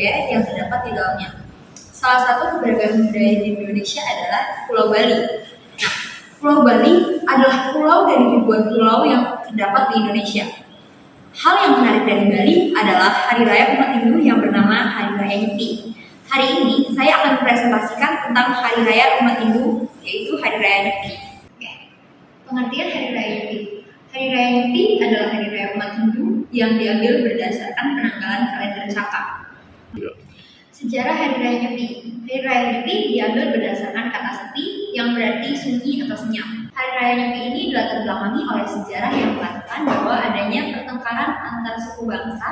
budaya yang terdapat di dalamnya. Salah satu keberagaman budaya di Indonesia adalah Pulau Bali. Nah, Pulau Bali adalah pulau dari ribuan pulau yang terdapat di Indonesia. Hal yang menarik dari Bali adalah Hari Raya umat Hindu yang bernama Hari Raya Nyepi. Hari ini saya akan mempresentasikan tentang Hari Raya umat Hindu, yaitu Hari Raya Nyepi. Pengertian Hari Raya Nyepi. Hari Raya Nyepi adalah hari raya umat Hindu yang diambil berdasarkan penanggalan kalender Caka. Sejarah Hari Raya Nyepi. Hari Raya Nyepi diambil berdasarkan kata sepi yang berarti sunyi atau senyap. Hari Raya Nyepi ini dilatar belakangi oleh sejarah yang mengatakan bahwa adanya pertengkaran antar suku bangsa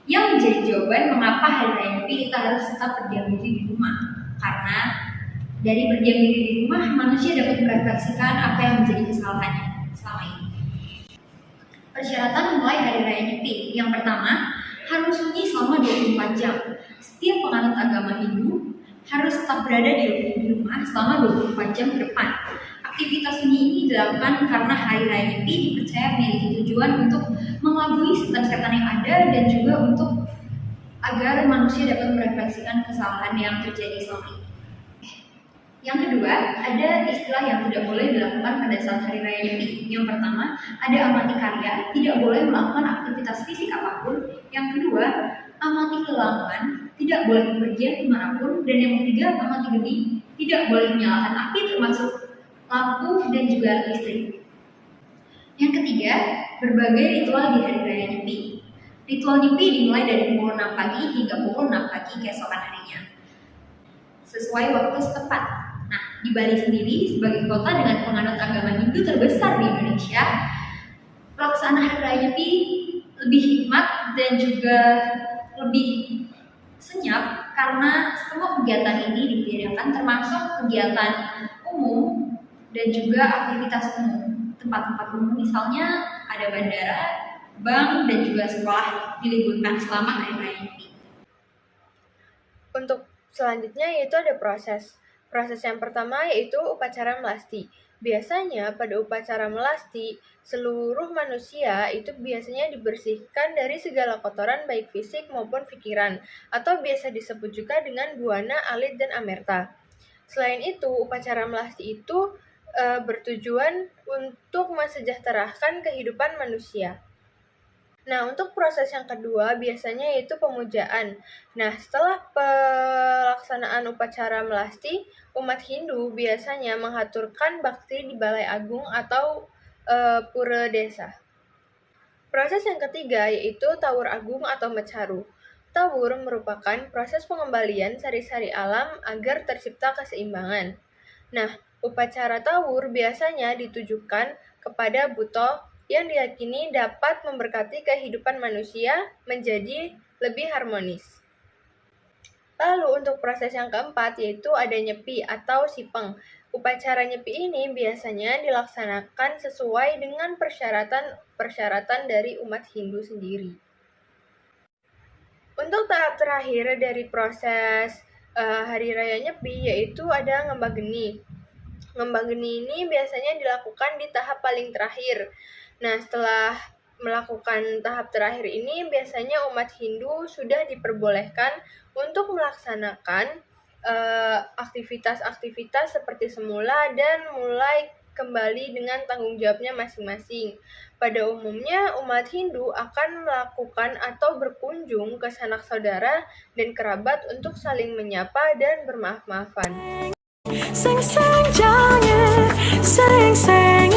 yang menjadi jawaban mengapa Hari Raya Nyepi kita harus tetap berdiam diri di rumah. Karena dari berdiam diri di rumah, manusia dapat merefleksikan apa yang menjadi kesalahannya selama ini. Persyaratan memulai Hari Raya Nyepi. Yang pertama, harus sunyi selama 24 jam. Setiap penganut agama Hindu harus tetap berada di rumah selama 24 jam ke depan. Aktivitas sunyi ini dilakukan karena Hari Raya Nyepi dipercaya memiliki tujuan untuk mengelabui setan-setan yang ada dan juga untuk agar manusia dapat merefleksikan kesalahan yang terjadi selama ini. Yang kedua, ada istilah yang tidak boleh dilakukan pada saat Hari Raya Nyepi. Yang pertama, ada amati karya, tidak boleh melakukan aktivitas fisik apapun. Yang kedua, amati kelelawar, tidak boleh bepergian dimanapun. Dan yang ketiga, amati geni, tidak boleh menyalakan api termasuk lampu dan juga listrik. Yang ketiga, berbagai ritual di Hari Raya Nyepi. Ritual Nyepi dimulai dari pukul 6 pagi hingga pukul 6 pagi keesokan harinya, sesuai waktu setempat. Nah, di Bali sendiri sebagai kota dengan penganut agama Hindu terbesar di Indonesia, pelaksanaan Hari Raya Nyepi lebih hikmat dan juga lebih senyap karena semua kegiatan ini ditiadakan termasuk kegiatan umum dan juga aktivitas umum. Tempat-tempat umum misalnya ada bandara, bank, dan juga sekolah diliburkan selama Hari Raya Nyepi. Untuk selanjutnya yaitu ada proses. Proses yang pertama yaitu upacara melasti. Biasanya pada upacara melasti, seluruh manusia itu biasanya dibersihkan dari segala kotoran baik fisik maupun pikiran, atau biasa disebut juga dengan buana, alit, dan amerta. Selain itu, upacara melasti itu bertujuan untuk mensejahterakan kehidupan manusia. Nah, untuk proses yang kedua biasanya yaitu pemujaan. Nah, setelah pelaksanaan upacara melasti, umat Hindu biasanya mengaturkan bakti di Balai Agung atau pura desa. Proses yang ketiga yaitu Tawur Agung atau Mecaru. Tawur merupakan proses pengembalian sari-sari alam agar tercipta keseimbangan. Nah, upacara Tawur biasanya ditujukan kepada Buto yang diyakini dapat memberkati kehidupan manusia menjadi lebih harmonis. Lalu untuk proses yang keempat yaitu ada Nyepi atau Sipeng. Upacara Nyepi ini biasanya dilaksanakan sesuai dengan persyaratan dari umat Hindu sendiri. Untuk tahap terakhir dari proses Hari Raya Nyepi yaitu ada Ngembah Geni. Ngembah Geni ini biasanya dilakukan di tahap paling terakhir. Nah, setelah melakukan tahap terakhir ini, biasanya umat Hindu sudah diperbolehkan untuk melaksanakan aktivitas-aktivitas seperti semula dan mulai kembali dengan tanggung jawabnya masing-masing. Pada umumnya, umat Hindu akan melakukan atau berkunjung ke sanak saudara dan kerabat untuk saling menyapa dan bermaaf-maafan. Sing sing jange, sing sing